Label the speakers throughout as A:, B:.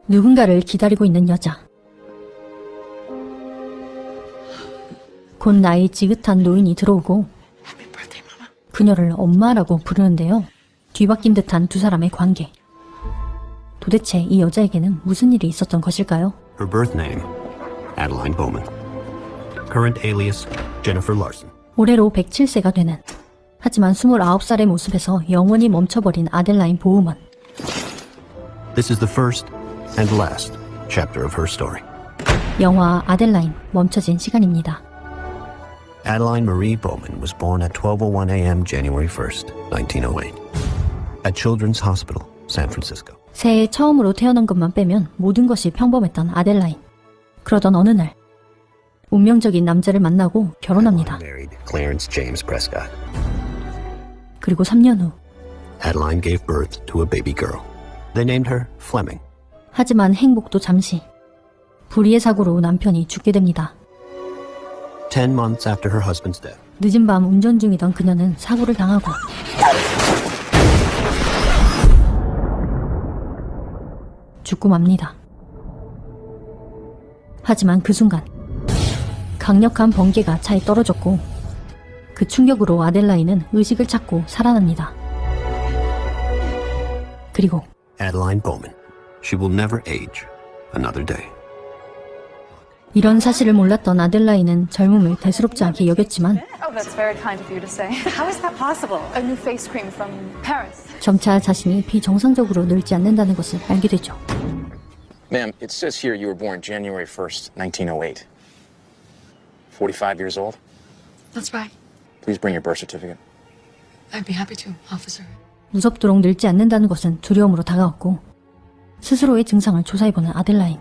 A: 누군가를 기다리고 있는 여자. 곧 나이 지긋한 노인이 들어오고 그녀를 엄마라고 부르는데요. 뒤바뀐 듯한 두 사람의 관계. 도대체 이 여자에게는 무슨 일이 있었던 것일까요?
B: Her birth name, Adeline Bowman. Current alias, Jennifer Larson.
A: 올해로 107세가 되는, 하지만 29살의 모습에서 영원히 멈춰버린 아델라인 보우먼.
B: This is the first and last chapter of her story.
A: 영화 아델라인, 멈춰진 시간입니다.
B: Adeline Marie Bowman was born at 12:01 a.m. January 1st, 1908, at Children's Hospital, San Francisco.
A: 새해 처음으로 태어난 것만 빼면 모든 것이 평범했던 아델라인. 그러던 어느 날 운명적인 남자를 만나고 결혼합니다.
B: Married Clarence James Prescott.
A: 그리고 3년 후
B: Adeline gave birth to a baby girl. They named her Fleming.
A: 하지만 행복도 잠시. 불의의 사고로 남편이 죽게 됩니다.
B: 10 months after her husband's death,
A: 늦은 밤 운전 중이던 그녀는 사고를 당하고 죽고 맙니다. 하지만 그 순간 강력한 번개가 차에 떨어졌고 그 충격으로 아델라인은 의식을 찾고 살아납니다. 그리고
B: Adeline Bowman. She will never age another day.
A: 이런 사실을 몰랐던 아델라인은 젊음을 대수롭지 않게 여겼지만
C: Oh, that's very kind of you to say. How is that possible? A new face cream from Paris.
A: 점차 자신이 비정상적으로 늙지 않는다는 것을 알게 되죠.
D: Ma'am, it says here you were born January 1st, 1908. 45 years old?
E: That's right.
D: Please bring your birth certificate.
E: I'd be happy to, officer.
A: 무섭도록 늙지 않는다는 것은 두려움으로 다가왔고 스스로의 증상을 조사해보는 아델라인.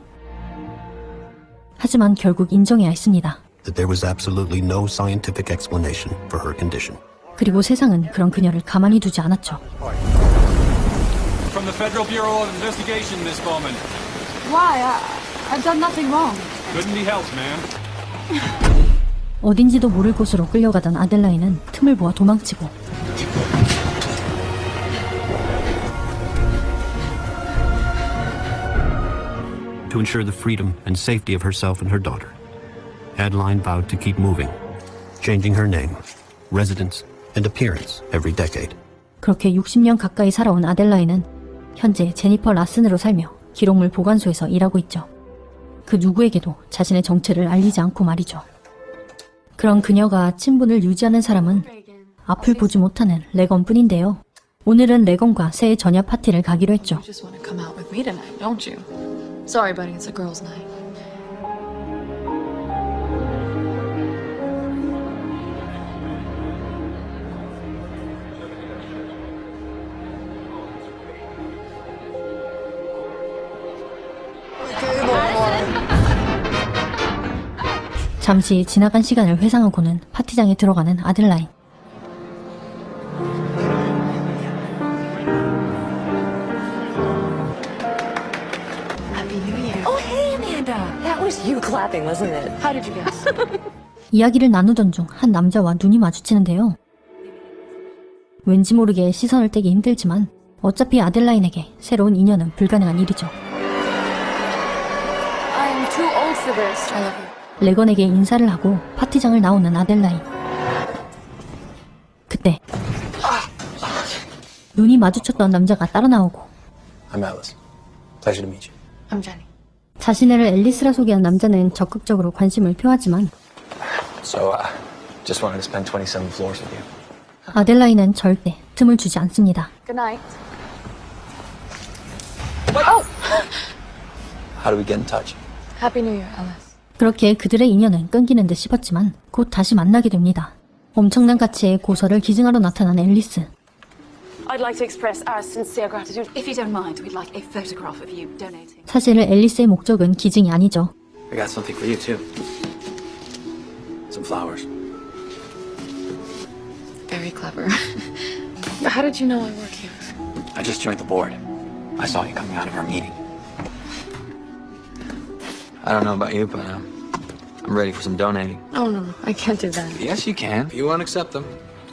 A: 하지만 결국 인정해야 했습니다.
B: That there was absolutely no scientific explanation for her condition.
A: 그리고 세상은 그런 그녀를 가만히 두지 않았죠.
F: From the Federal Bureau of Investigation, Miss Bowman.
C: Why? I've done nothing wrong.
F: Couldn't be helped, ma'am.
A: 어딘지도 모를 곳으로 끌려가던 아델라인은 틈을 보아 도망치고
B: To ensure the freedom and safety of herself and her daughter, Adeline vowed to keep moving, changing her name, residence, and appearance every decade.
A: 그렇게 60년 가까이 살아온 아델라인은 현재 제니퍼 라슨으로 살며 기록물 보관소에서 일하고 있죠. 그 누구에게도 자신의 정체를 알리지 않고 말이죠. 그런 그녀가 친분을 유지하는 사람은 앞을 보지 못하는 레건뿐인데요. 오늘은 레건과 새해 전야 파티를 가기로 했죠.
E: You just want to come out with me tonight, don't you? Sorry, buddy, it's a girls' night.
A: 잠시 지나간 시간을 회상하고는 파티장에 들어가는 아델라인.
E: Happy New Year.
G: Oh, hey, Amanda. That was you clapping, wasn't it?
E: How did you guess?
A: 이야기를 나누던 중 한 남자와 눈이 마주치는데요. 왠지 모르게 시선을 떼기 힘들지만 어차피 아델라인에게 새로운 인연은 불가능한 일이죠.
C: I'm too old for this.
E: I love you.
A: 레건에게 인사를 하고 파티장을 나오는 아델라인. 그때 눈이 마주쳤던 남자가 따라 나오고
D: I'm Alice. Pleasure to meet you.
E: I'm Jenny.
A: 자신을 앨리스라 소개한 남자는 적극적으로 관심을 표하지만
D: So, just wanted to spend 27 floors with you.
A: 아델라인은 절대 틈을 주지 않습니다.
C: Good night.
D: How do we get in touch?
E: Happy New Year, Alice.
A: 그렇게 그들의 인연은 끊기는 듯 싶었지만 곧 다시 만나게 됩니다. 엄청난 가치의 고서를 기증하러 나타난 앨리스.
G: I'd like to express our sincere gratitude. If you don't mind, we'd like a photograph of you donating.
A: 사실 앨리스의 목적은 기증이 아니죠.
D: I got something for you, too. Some flowers.
E: Very clever. How did you know I work here?
D: I just joined the board. I saw you coming out of our meeting. I don't know about you, but I'm ready for some donating.
E: Oh, no, I can't do that.
D: Yes, you can. If you won't accept them,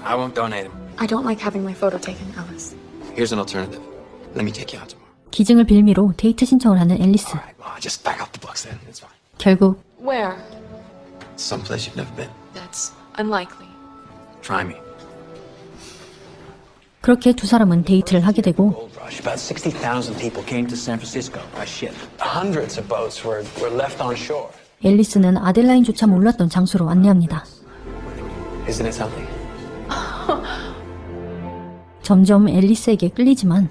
D: I won't donate them.
E: I don't like having my photo taken, Alice.
D: Here's an alternative. Let me take you out tomorrow.
A: 기증을 빌미로 데이트 신청을 하는 앨리스.
H: Well, just back up the books then. It's fine.
A: 결국
E: Where?
H: Someplace you've never been.
E: That's unlikely.
H: Try me.
A: 그렇게 두 사람은 데이트를 하게 되고
H: Gold rush. About 60,000 people came to San Francisco by ship. Hundreds of boats were left on shore.
A: 앨리스는 아델라인조차 몰랐던 장소로 안내합니다.
H: Isn't it something?
A: 점점 앨리스에게 끌리지만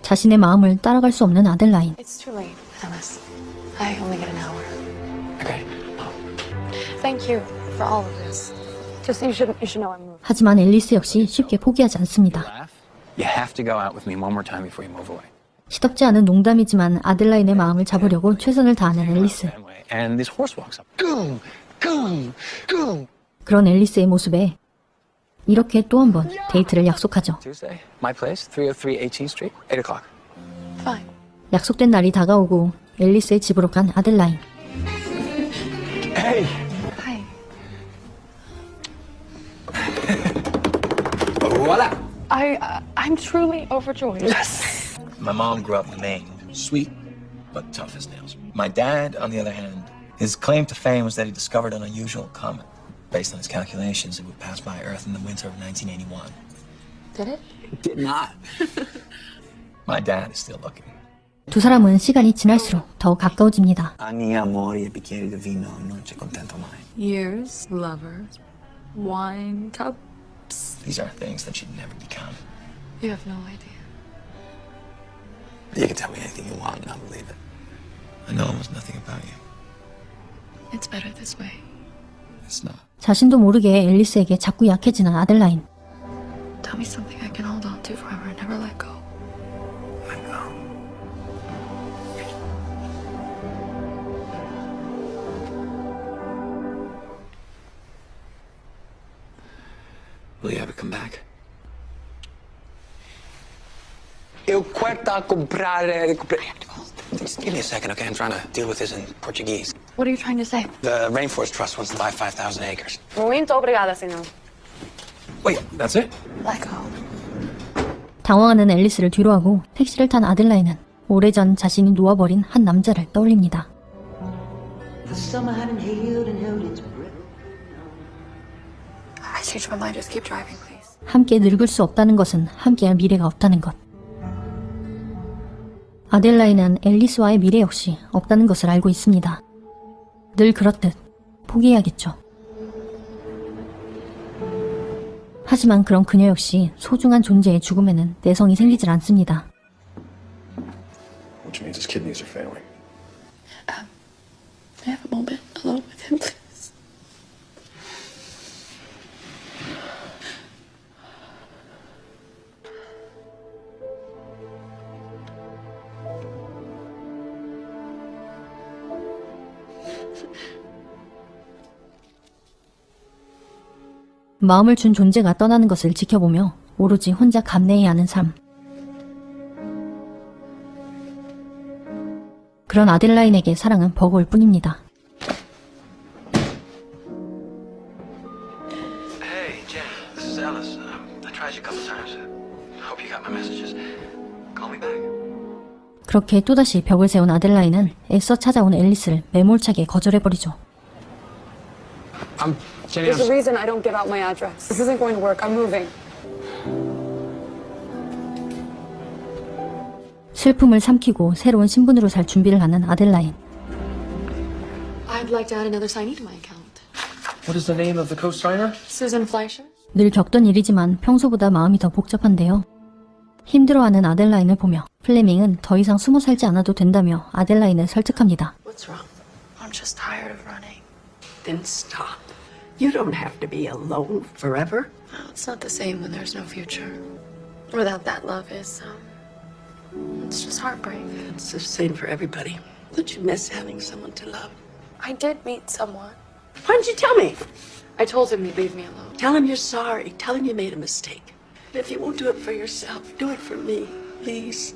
A: 자신의 마음을 따라갈 수 없는 아델라인.
E: It's too late, Alice. I only get an hour.
H: Okay.
E: Thank you for all of this.
C: Just you should know I'm moving.
A: 하지만 앨리스 역시 쉽게 포기하지 않습니다.
H: You have to go out with me one more time before you move away.
A: 시덥지 않은 농담이지만 아델라인의 마음을 잡으려고 최선을 다하는 앨리스.
H: And this horse walks up. Goom, goom, goom.
A: 그런 앨리스의 모습에 이렇게 또 한 번 데이트를 약속하죠.
H: Tuesday, my place, 303 18th Street, 8 o'clock.
E: Fine.
A: 약속된 날이 다가오고 앨리스의 집으로 간 아델라인.
H: Hey.
E: Hi.
H: Voila.
C: I'm truly overjoyed.
H: Yes. My mom grew up in Maine. Sweet, but tough as nails. My dad, on the other hand, his claim to fame was that he discovered an unusual comet. Based on his calculations, it would pass by Earth in the winter of 1981.
E: Did it?
H: It did not. My dad is still looking.
A: 두 사람은 시간이 지날수록 더 가까워집니다.
H: Ogni amore e bicchieri di vino non ci contento mai.
E: Years, lovers, wine cups.
H: These are things that you'd never become.
E: You have no idea.
H: You can tell me anything you want and I'll believe it. I know almost nothing about you.
E: It's better this way.
H: It's not.
A: 자신도 모르게 앨리스에게 자꾸 약해지는 아델라인.
E: Tell me something I can hold on to forever and never let go.
H: Let go. Will you ever come back? Eu quero comprare. Just give me a second, okay? I'm trying to deal with this in Portuguese.
C: What are you trying to say?
H: The Rainforest Trust wants to buy 5,000 acres.
C: Muito obrigada, senhor.
H: Wait, that's it?
E: Let go.
A: 당황하는 앨리스를 뒤로하고 택시를 탄 아델라인은 오래전 자신이 놓아버린 한 남자를 떠올립니다.
I: The summer hadn't healed and held its breath.
E: I changed my mind. Just keep driving, please.
A: 함께 늙을 수 없다는 것은 함께할 미래가 없다는 것. 아델라인은 앨리스와의 미래 역시 없다는 것을 알고 있습니다. 늘 그렇듯 포기해야겠죠. 하지만 그런 그녀 역시 소중한 존재의 죽음에는 내성이 생기질 않습니다.
H: Which means his kidneys are failing.
E: May I have a moment alone with him, please?
A: 마음을 준 존재가 떠나는 것을 지켜보며 오로지 혼자 감내해야 하는 삶. 그런 아델라인에게 사랑은 버거울 뿐입니다.
H: Hey, Jenny, this is Alice. I tried you a couple times. Hope you got my messages. Call me back.
A: 그렇게 또다시 벽을 세운 아델라인은 애써 찾아온 앨리스를 매몰차게 거절해버리죠.
H: Jenny,
C: There's a reason I don't give out my address. This isn't going to work. I'm moving.
A: 슬픔을 삼키고 새로운 신분으로 살 준비를 하는 아델라인.
E: I'd like to add another signee to my account.
H: What is the name of the co-signer?
E: Susan Fleischer.
A: 늘 겪던 일이지만 평소보다 마음이 더 복잡한데요. 힘들어하는 아델라인을 보며 플레밍은 더 이상 숨어 살지 않아도 된다며 아델라인을 설득합니다.
E: What's wrong? I'm just tired of running.
I: Then stop. You don't have to be alone forever.
E: Oh, it's not the same when there's no future. Without that love is, it's just heartbreak.
I: It's the same for everybody. Don't you miss having someone to love?
E: I did meet someone.
I: Why didn't you tell me?
E: I told him he'd leave me alone.
I: Tell him you're sorry. Tell him you made a mistake. And if you won't do it for yourself, do it for me, please.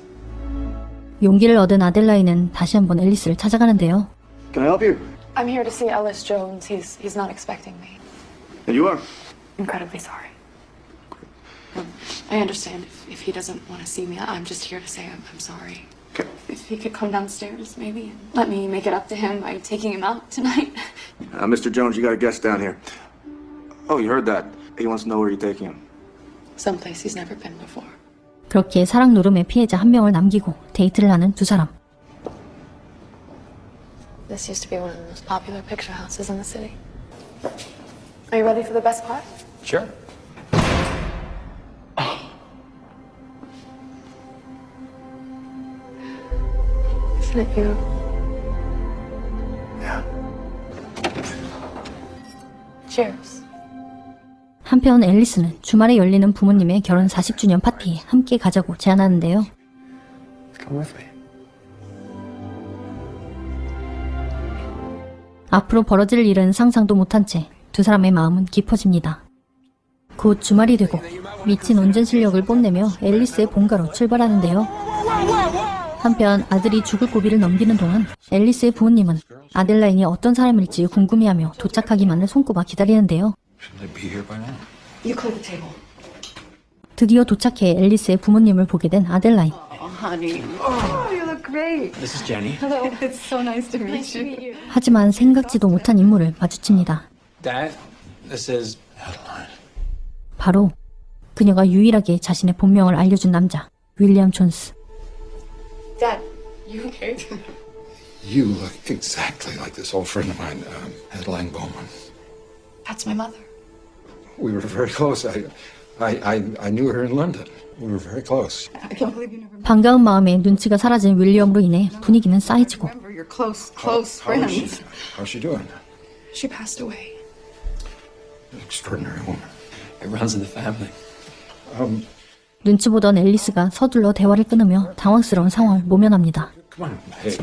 A: 용기를 얻은 아델라인은 다시 한번 앨리스를 찾아가는데요.
J: Can I help you?
C: I'm here to see Ellis Jones. He's not expecting me.
J: And you are?
C: Incredibly sorry.
E: I understand if he doesn't want to see me. I'm just here to say I'm sorry. If he could come downstairs, maybe, and let me make it up to him by taking him out tonight.
J: Mr. Jones, you got a guest down here. Oh, you heard that. He wants to know where you're taking him.
E: Someplace he's never been before.
A: 그렇게 사랑 노름의 피해자 한 명을 남기고 데이트를 하는 두 사람.
E: This used to be one of the most popular picture houses in the city. Are you ready for the best part?
D: Sure.
E: Isn't it you?
J: Yeah.
E: Cheers.
A: 한편 앨리스는 주말에 열리는 부모님의 결혼 40주년 파티에 함께 가자고 제안하는데요.
J: Come with me.
A: 앞으로 벌어질 일은 상상도 못한 채 두 사람의 마음은 깊어집니다. 곧 주말이 되고 미친 운전 실력을 뽐내며 앨리스의 본가로 출발하는데요. 한편 아들이 죽을 고비를 넘기는 동안 앨리스의 부모님은 아델라인이 어떤 사람일지 궁금해하며 도착하기만을 손꼽아 기다리는데요.
E: You clear the table.
A: 드디어 도착해 앨리스의 부모님을 보게 된 아델라인.
C: Honey. Oh, you look great.
H: This is Jenny.
C: Hello. It's so nice to meet you.
A: 하지만 생각지도 못한 인물을 마주칩니다.
H: Dad, this is
A: 바로 그녀가 유일하게 자신의 본명을 알려준 남자, 윌리엄 존스.
E: Dad, you okay?
K: You look exactly like this old friend of mine, Adeline Bowman.
E: That's my mother.
K: We were very close. I knew her in London. We were very close.
C: I can't believe you never
A: 반가운 마음에 눈치가 사라진 윌리엄으로 인해 분위기는 싸해지고
C: remember your close friends.
K: How's she doing?
E: She passed away.
K: An extraordinary woman.
H: it runs in the family.
A: 눈치 보던 앨리스가 서둘러 대화를 끊으며 당황스러운 상황을 모면합니다.
K: Come on. Hey,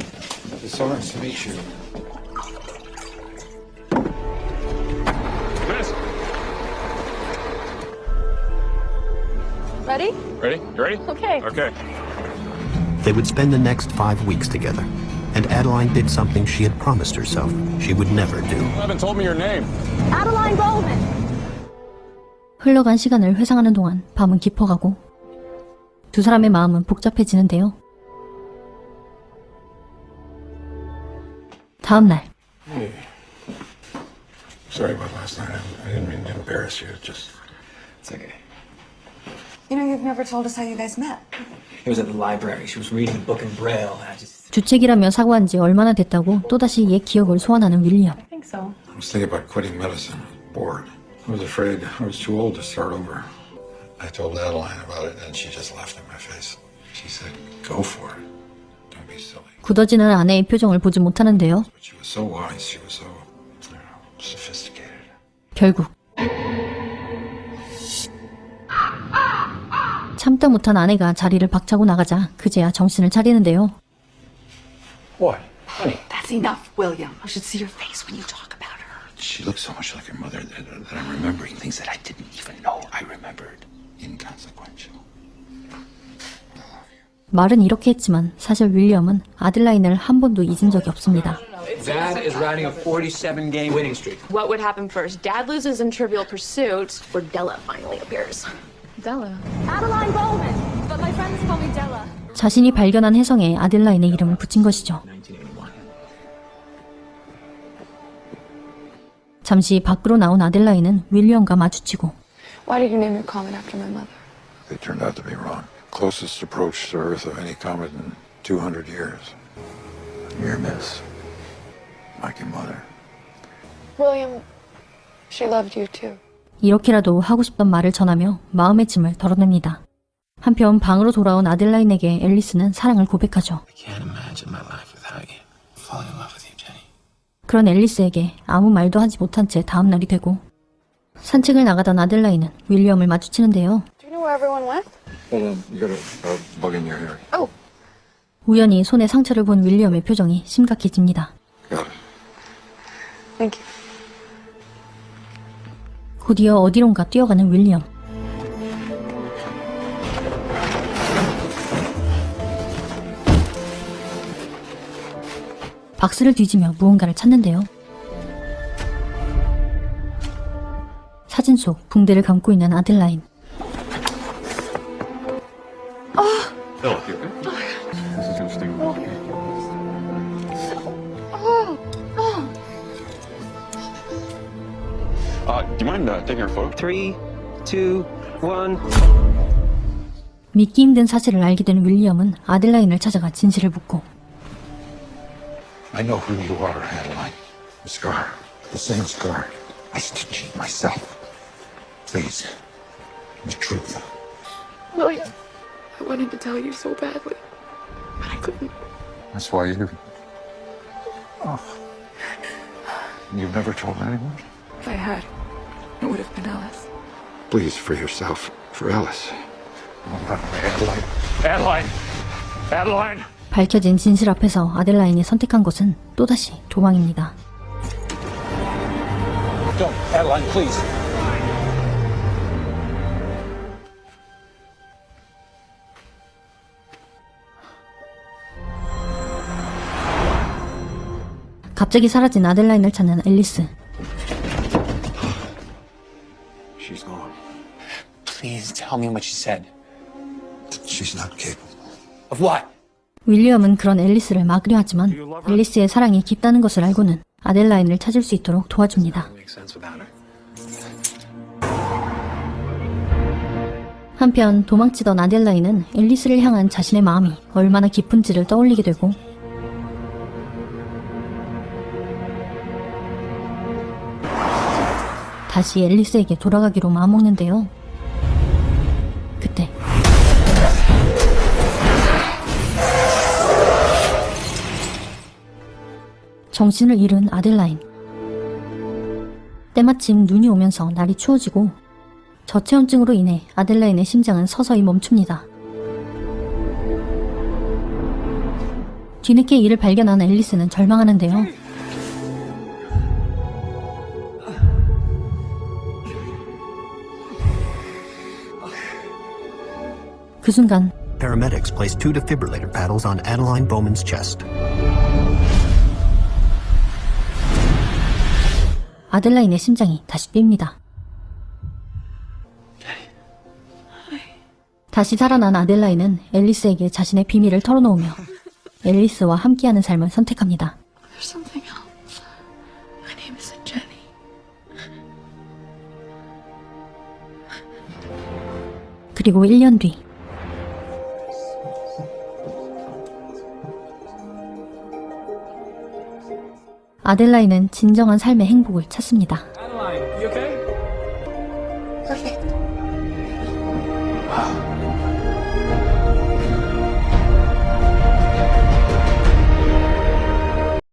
K: it's so nice to meet you.
F: Liz,
C: Ready?
F: ready? You ready?
C: Okay.
F: Okay.
B: They would spend the next 5 weeks together, and Adeline did something she had promised herself she would never do.
F: You haven't told me your name.
C: Adeline Bowman.
A: 흘러간 시간을 회상하는 동안 밤은 깊어가고 두 사람의 마음은 복잡해지는데요. 다음 날
K: Sorry about last night. I didn't mean to embarrass you. Just
H: It's okay.
C: You know, you've never told us how you guys met.
H: It was at the library. She was reading a book in Braille. I just
A: 주책이라며 사과한 지 얼마나 됐다고 또다시 옛 기억을 소환하는 윌리엄.
C: I think so.
K: I was thinking about quitting medicine. Bored. I was afraid I was too old to start over. I told Adeline about it, and she just laughed in my face. She said, "Go for it. Don't be silly."
A: 굳어지는 아내의 표정을 보지 못하는데요.
K: But she was so wise. She was so, sophisticated.
A: 결국 참다 못한 아내가 자리를 박차고 나가자 그제야 정신을 차리는데요.
K: What? Honey.
I: That's enough, William. I should see your face when you talk about her.
K: She looks so much like her mother that I'm remembering things that I didn't even know I remembered. Inconsequential.
A: 말은 이렇게 했지만 사실 윌리엄은 아델라인을 한 번도 잊은 적이 없습니다.
H: Dad is riding a 47-game winning streak.
E: What would happen first? Dad loses in Trivial Pursuit, or Della finally appears? Della.
C: Adeline Bowman. But my friends call me Della.
A: 자신이 발견한 혜성에 아델라인의 이름을 붙인 것이죠.
H: 1981.
A: 잠시 밖으로 나온 아델라인은 윌리엄과 마주치고
E: Why did you name your comet after my mother?
K: They turned out to be wrong. Closest approach to Earth of any comet in 200 years. Near miss. Like your mother.
E: William, she loved you too.
A: 이렇게라도 하고 싶던 말을 전하며 마음의 짐을 덜어냅니다. 한편 방으로 돌아온 아델라인에게 앨리스는 사랑을 고백하죠.
H: I can't imagine my life without you. Falling in love with you, Jenny.
A: 그런 앨리스에게 아무 말도 하지 못한 채 다음 날이 되고 산책을 나가던 아델라인은 윌리엄을 마주치는데요.
E: Do you know where everyone went?
K: Hold on. You got a bug in your ear.
E: Oh,
A: 우연히 손에 상처를 본 윌리엄의 표정이 심각해집니다.
K: Got it.
E: thank you.
A: 곧이어 어디론가 뛰어가는 윌리엄. 박스를 뒤지며 무언가를 찾는데요. 사진 속 붕대를 감고 있는 아델라인.
F: Philip, you okay? This is interesting. Do you mind taking our photo?
L: 3, 2, 1.
A: 믿기 힘든 사실을 알게 된 윌리엄은 아델라인을 찾아가 진실을 묻고
K: I know who you are, Adeline. The scar. The same scar. I stitched it myself. Please. The truth.
E: William, I wanted to tell you so badly, but I couldn't.
K: That's why you... Oh. You've never told anyone?
E: If I had, it would have been Alice.
K: Please, for yourself. For Alice. Adeline. Adeline. Adeline.
A: 밝혀진 진실 앞에서 아델라인이 선택한 곳은 또다시 도망입니다.
H: Don't, Adeline, please.
A: 갑자기 사라진 아델라인을 찾는 앨리스.
J: She's gone.
H: Please tell me what she said.
K: She's not capable.
H: Of what?
A: 윌리엄은 그런 앨리스를 막으려 하지만 앨리스의 사랑이 깊다는 것을 알고는 아델라인을 찾을 수 있도록 도와줍니다. 한편 도망치던 아델라인은 앨리스를 향한 자신의 마음이 얼마나 깊은지를 떠올리게 되고 다시 앨리스에게 돌아가기로 마음먹는데요. 그때 정신을 잃은 아델라인. 때마침 눈이 오면서 날이 추워지고 저체온증으로 인해 아델라인의 심장은 서서히 멈춥니다. 뒤늦게 이를 발견한 앨리스는 절망하는데요. 그 순간
B: Paramedics placed 2 defibrillator paddles on Adeline Bowman's chest.
A: 아델라인의 심장이 다시 뜁니다. 다시 살아난 아델라인은 앨리스에게 자신의 비밀을 털어놓으며 앨리스와 함께하는 삶을 선택합니다.
E: There's something else. My name isn't Jenny.
A: 그리고 1년 뒤 아델라인은 진정한 삶의 행복을 찾습니다.